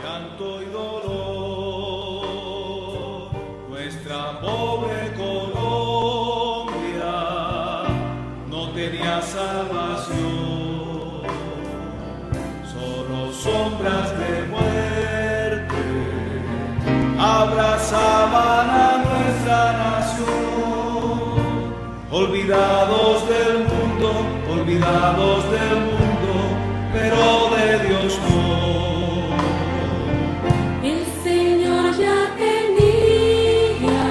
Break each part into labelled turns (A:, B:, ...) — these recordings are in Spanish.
A: llanto y dolor, nuestra pobre Colombia no tenía salvación, solo sombras de muerte abrazaban a nuestra nación, olvidados del mundo, pero de Dios no.
B: El Señor ya tenía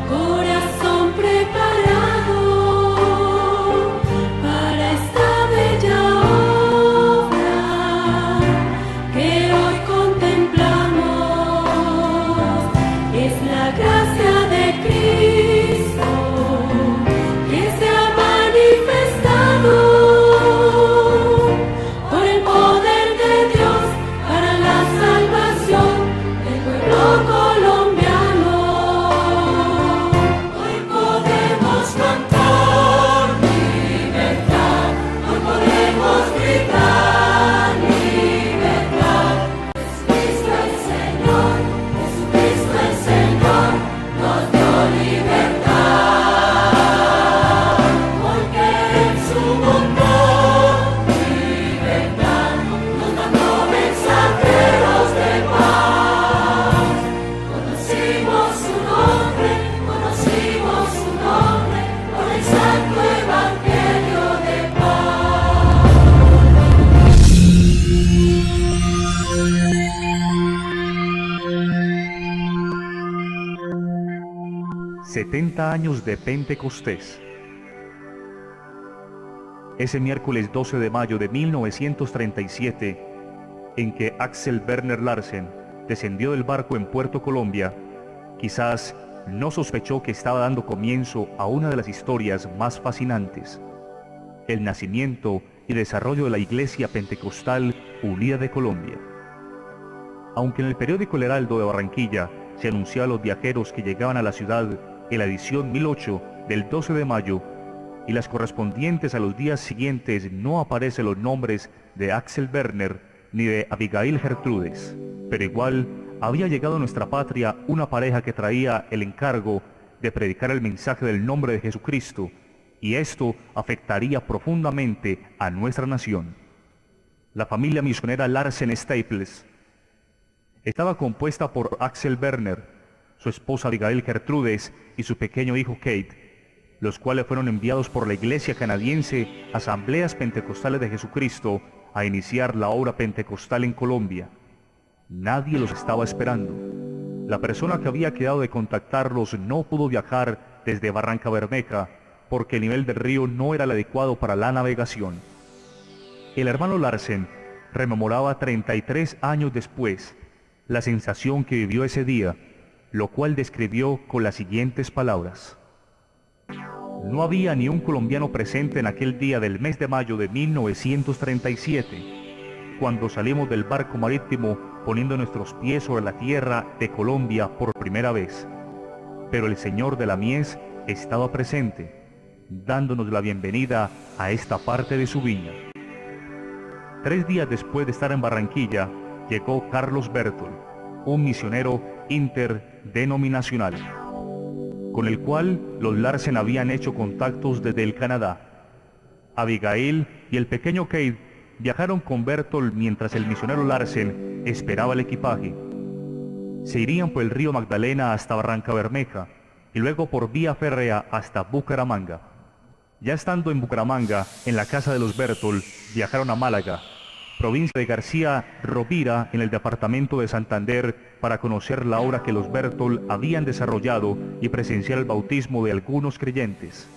B: corazón preparado para esta bella obra que hoy contemplamos. Es la gracia de Cristo que se ha manifestado por el poder de Dios para la salvación del pueblo colombiano. Hoy podemos cantar libertad, hoy podemos gritar libertad. Jesucristo el Señor nos dio libertad, porque en su bondad libertad nos mandó mensajeros de paz. Conocimos su nombre por el santo evangelio de
C: paz. 70 años de Pentecostés. Ese miércoles 12 de mayo de 1937, en que Axel Werner Larsen descendió del barco en Puerto Colombia, quizás no sospechó que estaba dando comienzo a una de las historias más fascinantes: el nacimiento y desarrollo de la Iglesia Pentecostal Unida de Colombia. Aunque en el periódico El Heraldo de Barranquilla se anunciaba a los viajeros que llegaban a la ciudad en la edición 1008 del 12 de mayo, y las correspondientes a los días siguientes, no aparecen los nombres de Axel Werner ni de Abigail Gertrudes, pero igual había llegado a nuestra patria una pareja que traía el encargo de predicar el mensaje del nombre de Jesucristo, y esto afectaría profundamente a nuestra nación. La familia misionera Larsen Staples estaba compuesta por Axel Werner, su esposa Abigail Gertrudes y su pequeño hijo Kate, los cuales fueron enviados por la Iglesia Canadiense Asambleas Pentecostales de Jesucristo a iniciar la obra pentecostal en Colombia. Nadie los estaba esperando. La persona que había quedado de contactarlos no pudo viajar desde Barrancabermeja porque el nivel del río no era el adecuado para la navegación. El hermano Larsen rememoraba 33 años después la sensación que vivió ese día, lo cual describió con las siguientes palabras: no había ni un colombiano presente en aquel día del mes de mayo de 1937, cuando salimos del barco marítimo poniendo nuestros pies sobre la tierra de Colombia por primera vez. Pero el Señor de la mies estaba presente, dándonos la bienvenida a esta parte de su viña. 3 días después de estar en Barranquilla, llegó Carlos Berthold, un misionero interdenominacional, con el cual los Larsen habían hecho contactos desde el Canadá. Abigail y el pequeño Kate viajaron con Berthold mientras el misionero Larsen esperaba el equipaje. Se irían por el río Magdalena hasta Barrancabermeja y luego por vía férrea hasta Bucaramanga. Ya estando en Bucaramanga, en la casa de los Berthold, viajaron a Málaga, provincia de García Rovira, en el departamento de Santander, para conocer la obra que los Berthold habían desarrollado y presenciar el bautismo de algunos creyentes.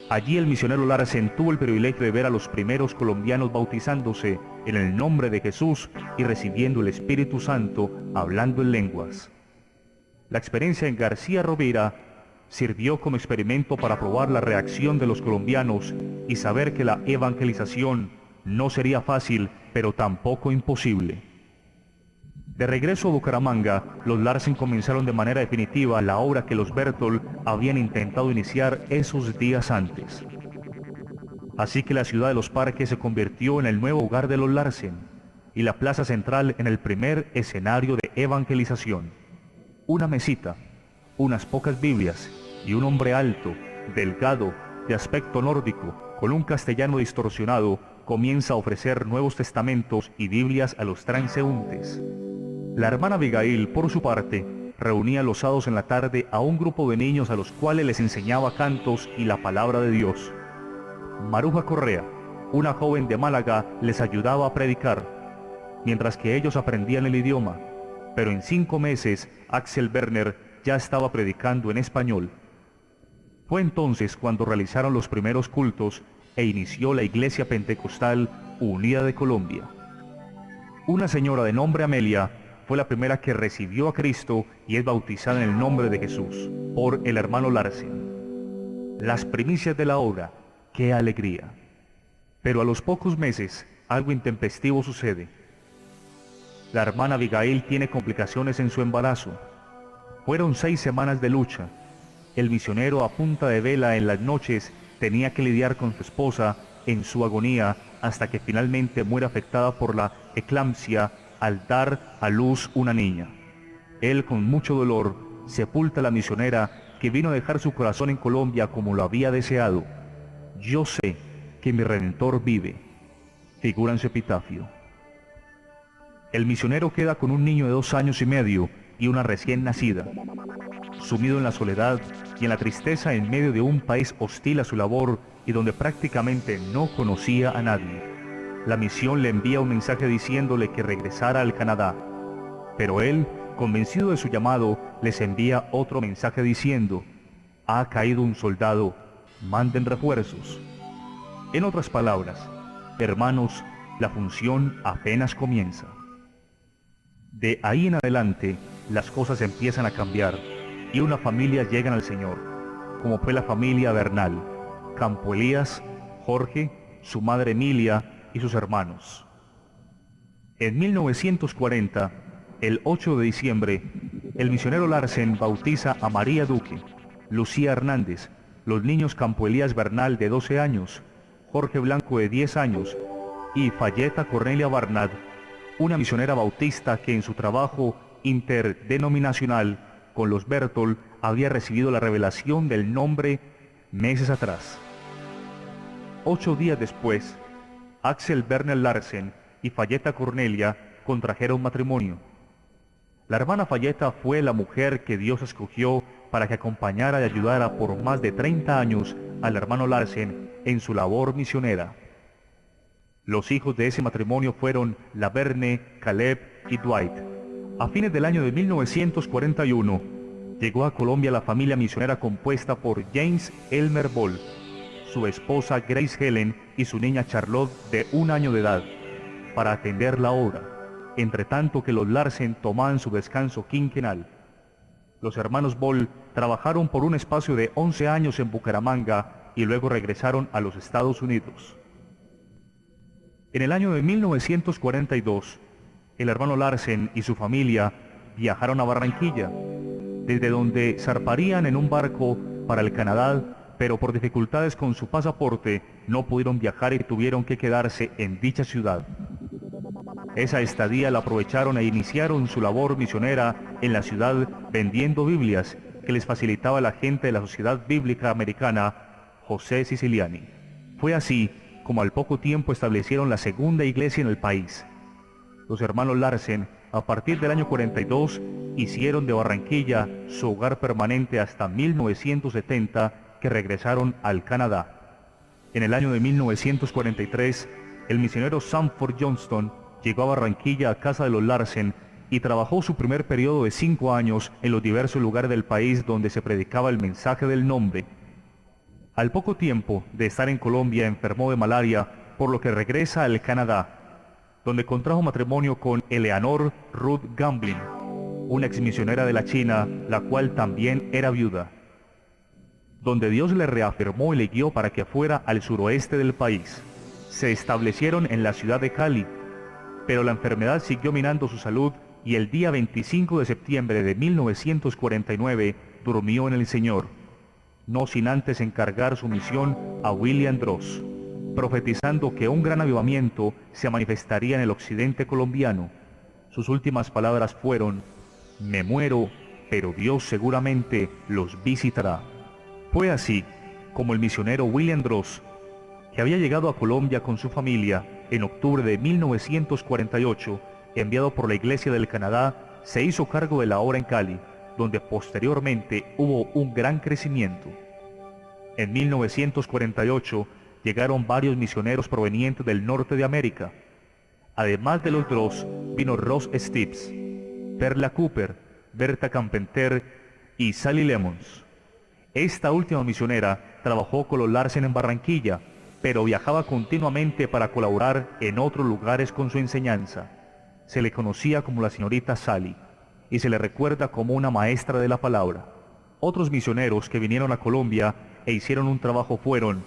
C: Allí el misionero Larsen tuvo el privilegio de ver a los primeros colombianos bautizándose en el nombre de Jesús y recibiendo el Espíritu Santo, hablando en lenguas. La experiencia en García Rovira sirvió como experimento para probar la reacción de los colombianos y saber que la evangelización no sería fácil, pero tampoco imposible. De regreso a Bucaramanga, los Larsen comenzaron de manera definitiva la obra que los Berthold habían intentado iniciar esos días antes. Así que la ciudad de Los Parques se convirtió en el nuevo hogar de los Larsen. y la plaza central en el primer escenario de evangelización. Una mesita, unas pocas Biblias y un hombre alto, delgado, de aspecto nórdico, con un castellano distorsionado, comienza a ofrecer Nuevos Testamentos y Biblias a los transeúntes. La hermana Abigail, por su parte, reunía los sábados en la tarde a un grupo de niños a los cuales les enseñaba cantos y la palabra de Dios. Maruja Correa, una joven de Málaga, les ayudaba a predicar, mientras que ellos aprendían el idioma, pero en 5 meses Axel Werner ya estaba predicando en español. Fue entonces cuando realizaron los primeros cultos e inició la Iglesia Pentecostal Unida de Colombia. Una señora de nombre Amelia fue la primera que recibió a Cristo y es bautizada en el nombre de Jesús por el hermano Larsen. Las primicias de la obra, ¡qué alegría! Pero a los pocos meses algo intempestivo sucede. La hermana Abigail tiene complicaciones en su embarazo. Fueron 6 semanas de lucha. El misionero a punta de vela en las noches tenía que lidiar con su esposa en su agonía hasta que finalmente muere afectada por la eclampsia al dar a luz una niña. Él, con mucho dolor, sepulta a la misionera que vino a dejar su corazón en Colombia como lo había deseado. Yo sé que mi Redentor vive, figura en su epitafio. El misionero queda con un niño de 2 años y medio y una recién nacida. Sumido en la soledad y en la tristeza en medio de un país hostil a su labor y donde prácticamente no conocía a nadie, la misión le envía un mensaje diciéndole que regresara al Canadá. Pero él, convencido de su llamado, les envía otro mensaje diciendo: ha caído un soldado, manden refuerzos. En otras palabras, hermanos, la función apenas comienza. De ahí en adelante, las cosas empiezan a cambiar y una familia llegan al Señor, como fue la familia Bernal, Campo Elías, Jorge, su madre Emilia y sus hermanos. En 1940, el 8 de diciembre, el misionero Larsen bautiza a María Duque, Lucía Hernández, los niños Campo Elías Bernal de 12 años, Jorge Blanco de 10 años y Fayeta Cornelia Barnard, una misionera bautista que en su trabajo interdenominacional con los Bertol había recibido la revelación del nombre meses atrás. 8 días después, Axel Werner Larsen y Fayeta Cornelia contrajeron matrimonio. La hermana Fayeta fue la mujer que Dios escogió para que acompañara y ayudara por más de 30 años al hermano Larsen en su labor misionera. Los hijos de ese matrimonio fueron Laverne, Caleb y Dwight. A fines del año de 1941, llegó a Colombia la familia misionera compuesta por James Elmer Ball, su esposa Grace Helen y su niña Charlotte de 1 año de edad, para atender la obra, entre tanto que los Larsen tomaban su descanso quinquenal. Los hermanos Ball trabajaron por un espacio de 11 años en Bucaramanga y luego regresaron a los Estados Unidos. En el año de 1942, el hermano Larsen y su familia viajaron a Barranquilla, desde donde zarparían en un barco para el Canadá, pero por dificultades con su pasaporte no pudieron viajar y tuvieron que quedarse en dicha ciudad. Esa estadía la aprovecharon e iniciaron su labor misionera en la ciudad vendiendo Biblias que les facilitaba la gente de la Sociedad Bíblica Americana, José Siciliani. Fue así como al poco tiempo establecieron la segunda iglesia en el país. Los hermanos Larsen, a partir del año 42, hicieron de Barranquilla su hogar permanente hasta 1970, que regresaron al Canadá. En el año de 1943, el misionero Sanford Johnston llegó a Barranquilla a casa de los Larsen y trabajó su primer periodo de 5 años en los diversos lugares del país donde se predicaba el mensaje del nombre. Al poco tiempo de estar en Colombia enfermó de malaria, por lo que regresa al Canadá, donde contrajo matrimonio con Eleanor Ruth Gamblin, una exmisionera de la China, la cual también era viuda, donde Dios le reafirmó y le guió para que fuera al suroeste del país. Se establecieron en la ciudad de Cali, pero la enfermedad siguió minando su salud y el día 25 de septiembre de 1949 durmió en el Señor, no sin antes encargar su misión a William Dross. profetizando que un gran avivamiento se manifestaría en el occidente colombiano. Sus últimas palabras fueron: "Me muero, pero Dios seguramente los visitará". Fue así como el misionero William Dross, que había llegado a Colombia con su familia en octubre de 1948, enviado por la Iglesia del Canadá, se hizo cargo de la obra en Cali, donde posteriormente hubo un gran crecimiento. En 1948 llegaron varios misioneros provenientes del norte de América. Además de los Dross, vino Ross Stipes, Perla Cooper, Berta Campenter y Sally Lemons. Esta última misionera trabajó con los Larsen en Barranquilla, pero viajaba continuamente para colaborar en otros lugares con su enseñanza. Se le conocía como la señorita Sally, y se le recuerda como una maestra de la palabra. Otros misioneros que vinieron a Colombia e hicieron un trabajo fueron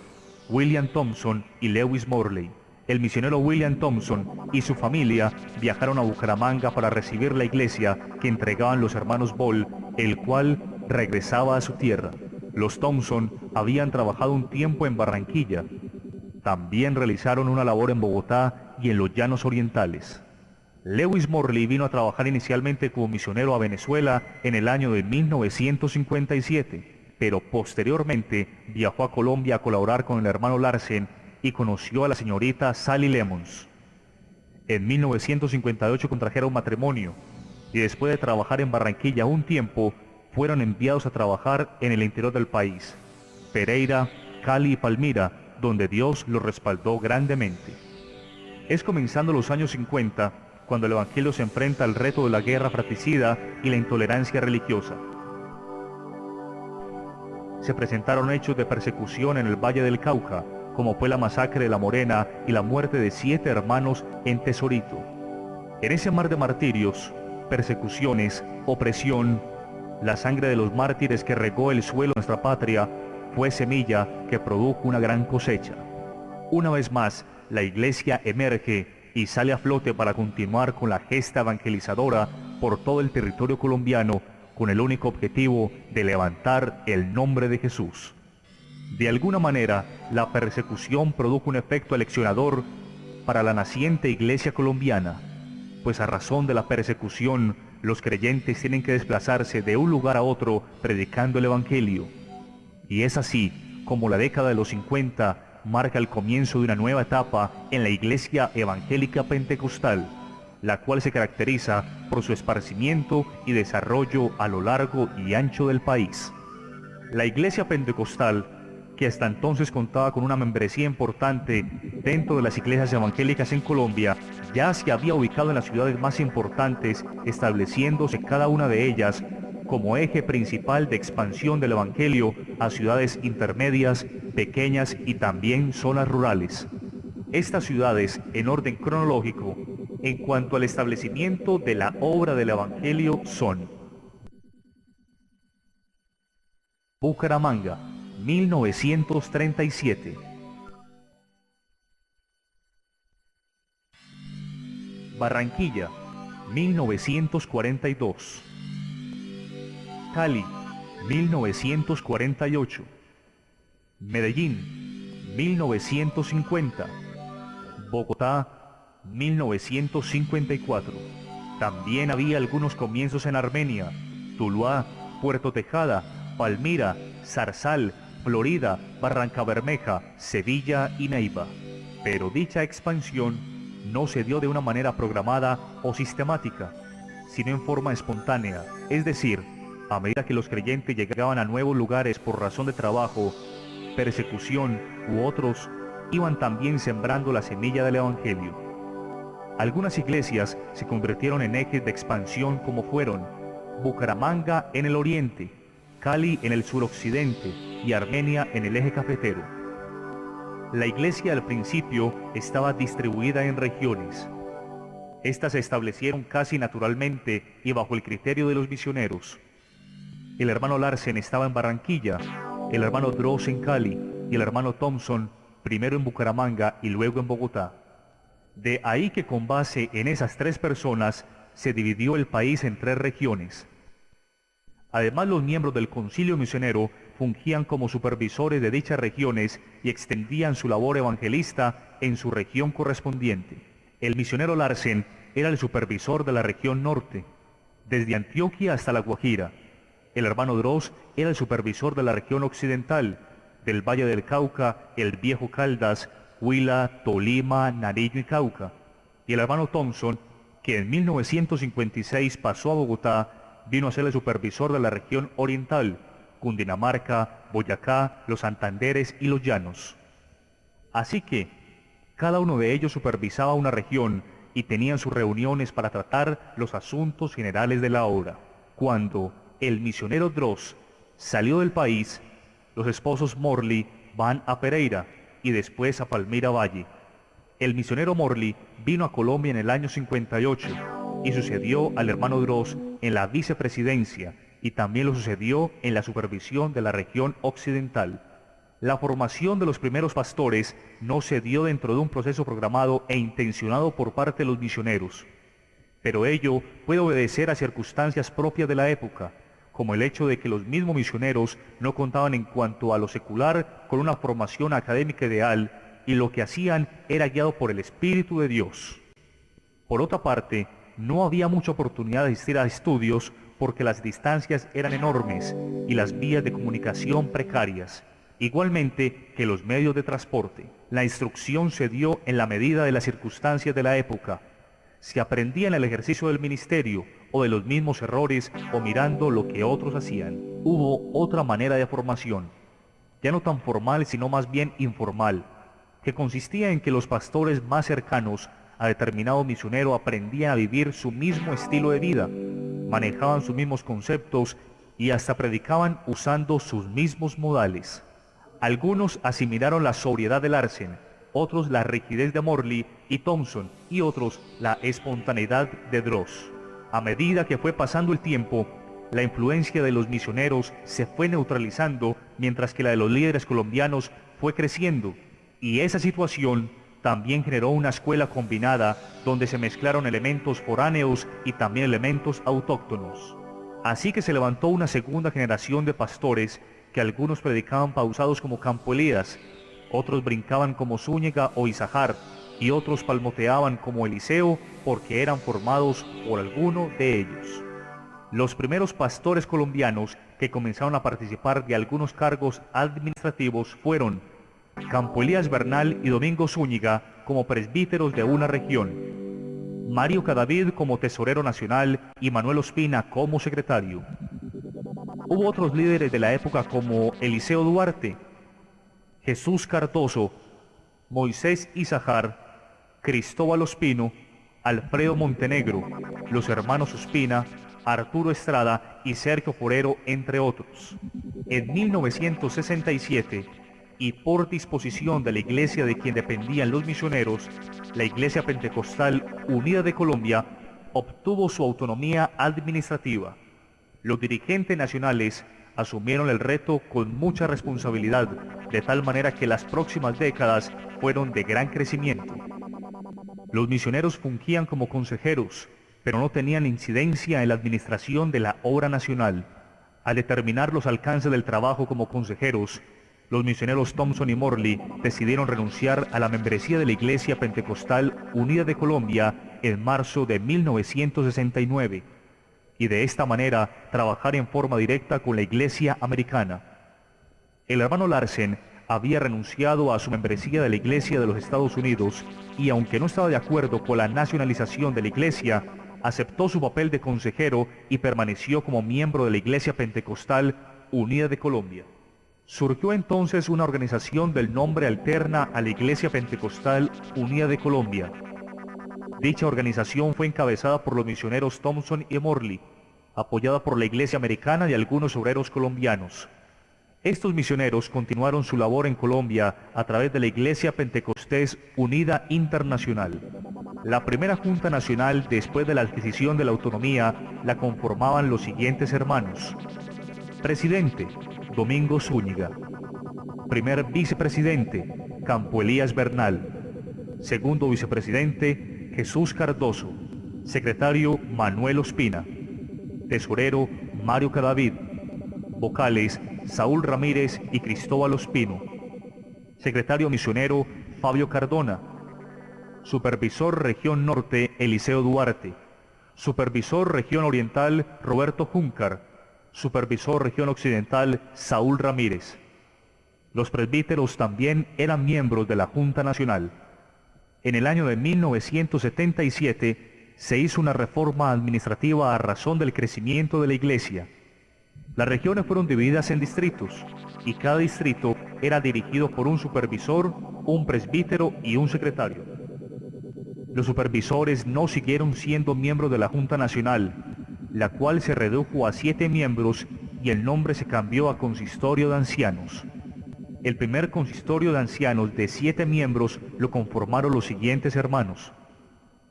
C: William Thompson y Lewis Morley. El misionero William Thompson y su familia viajaron a Bucaramanga para recibir la iglesia que entregaban los hermanos Ball, el cual regresaba a su tierra. Los Thompson habían trabajado un tiempo en Barranquilla. También realizaron una labor en Bogotá y en los Llanos Orientales. Lewis Morley vino a trabajar inicialmente como misionero a Venezuela en el año de 1957, pero posteriormente viajó a Colombia a colaborar con el hermano Larsen y conoció a la señorita Sally Lemons. En 1958 contrajeron matrimonio y después de trabajar en Barranquilla un tiempo, fueron enviados a trabajar en el interior del país, Pereira, Cali y Palmira, donde Dios los respaldó grandemente. Es comenzando los años 50 cuando el Evangelio se enfrenta al reto de la guerra fratricida y la intolerancia religiosa. Se presentaron hechos de persecución en el Valle del Cauca, como fue la masacre de La Morena y la muerte de 7 hermanos en Tesorito. En ese mar de martirios, persecuciones, opresión, la sangre de los mártires que regó el suelo de nuestra patria fue semilla que produjo una gran cosecha. Una vez más, la iglesia emerge y sale a flote para continuar con la gesta evangelizadora por todo el territorio colombiano con el único objetivo de levantar el nombre de Jesús. De alguna manera, la persecución produjo un efecto aleccionador para la naciente iglesia colombiana, pues a razón de la persecución, los creyentes tienen que desplazarse de un lugar a otro predicando el Evangelio. Y es así como la década de los 50 marca el comienzo de una nueva etapa en la Iglesia Evangélica Pentecostal, la cual se caracteriza por su esparcimiento y desarrollo a lo largo y ancho del país. La Iglesia Pentecostal, que hasta entonces contaba con una membresía importante dentro de las iglesias evangélicas en Colombia, ya se había ubicado en las ciudades más importantes, estableciéndose cada una de ellas como eje principal de expansión del Evangelio a ciudades intermedias, pequeñas y también zonas rurales. Estas ciudades, en orden cronológico, en cuanto al establecimiento de la obra del Evangelio, son: Bucaramanga, 1937. Barranquilla, 1942. Cali, 1948. Medellín, 1950. Bogotá, 1954. También había algunos comienzos en Armenia, Tuluá, Puerto Tejada, Palmira, Zarzal, Florida, Barrancabermeja, Sevilla y Neiva. Pero dicha expansión no se dio de una manera programada o sistemática, sino en forma espontánea, es decir, a medida que los creyentes llegaban a nuevos lugares por razón de trabajo, persecución u otros, iban también sembrando la semilla del Evangelio. Algunas iglesias se convirtieron en ejes de expansión como fueron Bucaramanga en el oriente, Cali en el suroccidente y Armenia en el eje cafetero. La iglesia al principio estaba distribuida en regiones. Estas se establecieron casi naturalmente y bajo el criterio de los misioneros. El hermano Larsen estaba en Barranquilla, el hermano Dross en Cali y el hermano Thompson primero en Bucaramanga y luego en Bogotá. De ahí que con base en esas 3 personas se dividió el país en 3 regiones. Además, los miembros del concilio misionero fungían como supervisores de dichas regiones y extendían su labor evangelista en su región correspondiente. El misionero Larsen era el supervisor de la región norte, desde Antioquia hasta La Guajira. El hermano Droz era el supervisor de la región occidental, del Valle del Cauca, el Viejo Caldas, Huila, Tolima, Nariño y Cauca. Y el hermano Thompson, que en 1956 pasó a Bogotá, vino a ser el supervisor de la región oriental, Cundinamarca, Boyacá, los Santanderes y los Llanos. Así que, cada uno de ellos supervisaba una región y tenían sus reuniones para tratar los asuntos generales de la obra. Cuando el misionero Droz salió del país, los esposos Morley van a Pereira y después a Palmira Valle. El misionero Morley vino a Colombia en el año 58 y sucedió al hermano Droz en la vicepresidencia y también lo sucedió en la supervisión de la región occidental. La formación de los primeros pastores no se dio dentro de un proceso programado e intencionado por parte de los misioneros, pero ello puede obedecer a circunstancias propias de la época, como el hecho de que los mismos misioneros no contaban en cuanto a lo secular con una formación académica ideal y lo que hacían era guiado por el Espíritu de Dios. Por otra parte, no había mucha oportunidad de asistir a estudios porque las distancias eran enormes y las vías de comunicación precarias, igualmente que los medios de transporte. La instrucción se dio en la medida de las circunstancias de la época. Se aprendía en el ejercicio del ministerio o de los mismos errores o mirando lo que otros hacían. Hubo otra manera de formación, ya no tan formal sino más bien informal, que consistía en que los pastores más cercanos a determinado misionero aprendían a vivir su mismo estilo de vida, manejaban sus mismos conceptos y hasta predicaban usando sus mismos modales. Algunos asimilaron la sobriedad de Larsen, otros la rigidez de Morley y Thompson y otros la espontaneidad de Droz. A medida que fue pasando el tiempo, la influencia de los misioneros se fue neutralizando mientras que la de los líderes colombianos fue creciendo, y esa situación también generó una escuela combinada donde se mezclaron elementos foráneos y también elementos autóctonos. Así que se levantó una segunda generación de pastores que algunos predicaban pausados como Campo Elías, otros brincaban como Zúñiga o Isahar y otros palmoteaban como Eliseo porque eran formados por alguno de ellos. Los primeros pastores colombianos que comenzaron a participar de algunos cargos administrativos fueron Campo Elías Bernal y Domingo Zúñiga como presbíteros de una región, Mario Cadavid como tesorero nacional y Manuel Ospina como secretario. Hubo otros líderes de la época como Eliseo Duarte, Jesús Cardoso, Moisés Isahar, Cristóbal Ospino, Alfredo Montenegro, los hermanos Ospina, Arturo Estrada y Sergio Forero, entre otros. En 1967, y por disposición de la iglesia de quien dependían los misioneros, la Iglesia Pentecostal Unida de Colombia obtuvo su autonomía administrativa. Los dirigentes nacionales asumieron el reto con mucha responsabilidad, de tal manera que las próximas décadas fueron de gran crecimiento. Los misioneros fungían como consejeros, pero no tenían incidencia en la administración de la obra nacional. Al determinar los alcances del trabajo como consejeros, los misioneros Thompson y Morley decidieron renunciar a la membresía de la Iglesia Pentecostal Unida de Colombia en marzo de 1969 y de esta manera trabajar en forma directa con la Iglesia americana. El hermano Larsen había renunciado a su membresía de la Iglesia de los Estados Unidos y aunque no estaba de acuerdo con la nacionalización de la Iglesia, aceptó su papel de consejero y permaneció como miembro de la Iglesia Pentecostal Unida de Colombia. Surgió entonces una organización del nombre alterna a la Iglesia Pentecostal Unida de Colombia. Dicha organización fue encabezada por los misioneros Thompson y Morley, apoyada por la Iglesia americana y algunos obreros colombianos. Estos misioneros continuaron su labor en Colombia a través de la Iglesia Pentecostés Unida Internacional. La primera Junta Nacional después de la adquisición de la autonomía la conformaban los siguientes hermanos. Presidente: Domingo Zúñiga. Primer vicepresidente: Campo Elías Bernal. Segundo vicepresidente: Jesús Cardoso. Secretario: Manuel Ospina. Tesorero: Mario Cadavid. Vocales: Saúl Ramírez y Cristóbal Ospino. Secretario misionero: Fabio Cardona. Supervisor Región Norte: Eliseo Duarte. Supervisor Región Oriental: Roberto Júncar. Supervisor Región Occidental: Saúl Ramírez. Los presbíteros también eran miembros de la Junta Nacional. En el año de 1977 se hizo una reforma administrativa a razón del crecimiento de la Iglesia. Las regiones fueron divididas en distritos y cada distrito era dirigido por un supervisor, un presbítero y un secretario. Los supervisores no siguieron siendo miembros de la Junta Nacional, la cual se redujo a 7 miembros y el nombre se cambió a Consistorio de Ancianos. El primer consistorio de ancianos de 7 miembros lo conformaron los siguientes hermanos: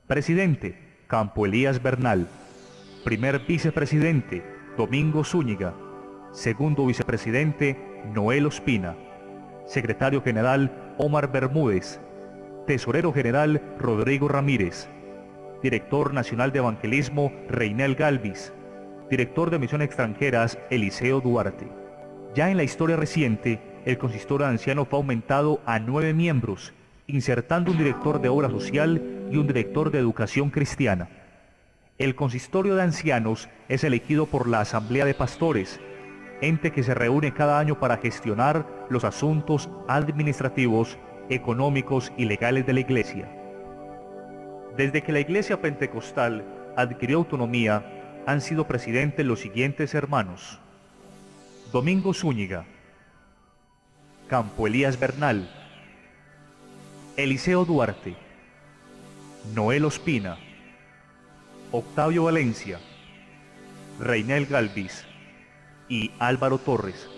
C: Presidente: Campo Elías Bernal. Primer vicepresidente: Domingo Zúñiga. Segundo vicepresidente: Noel Ospina. Secretario general: Omar Bermúdez. Tesorero general: Rodrigo Ramírez. Director nacional de evangelismo: Reinel Galvis. Director de misiones extranjeras: Eliseo Duarte. Ya en la historia reciente, el consistorio de ancianos fue aumentado a 9 miembros, insertando un director de obra social y un director de educación cristiana. El consistorio de ancianos es elegido por la Asamblea de Pastores, ente que se reúne cada año para gestionar los asuntos administrativos, económicos y legales de la Iglesia. Desde que la Iglesia Pentecostal adquirió autonomía, han sido presidentes los siguientes hermanos: Domingo Zúñiga, Campo Elías Bernal, Eliseo Duarte, Noel Ospina, Octavio Valencia, Reinel Galvis y Álvaro Torres.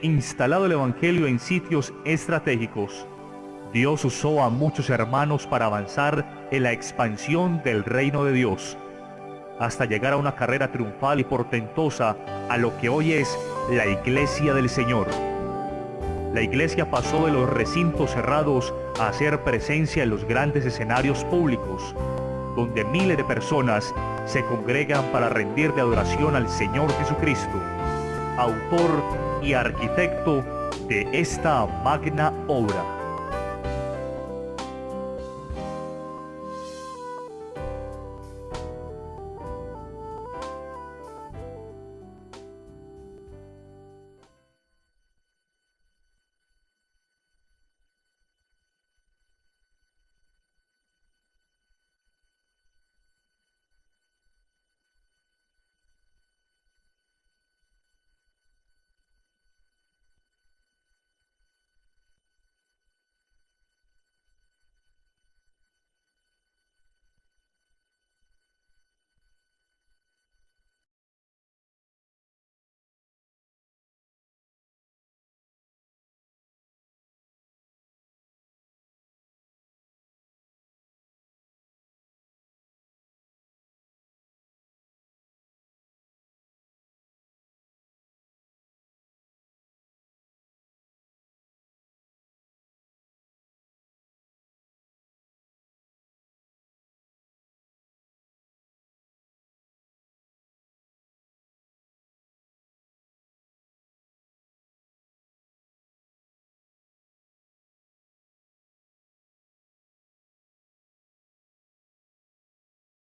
C: Instalado el Evangelio en sitios estratégicos, Dios usó a muchos hermanos para avanzar en la expansión del reino de Dios, hasta llegar a una carrera triunfal y portentosa a lo que hoy es la Iglesia del Señor. La Iglesia pasó de los recintos cerrados a hacer presencia en los grandes escenarios públicos, donde miles de personas se congregan para rendirle adoración al Señor Jesucristo, autor y arquitecto de esta magna obra.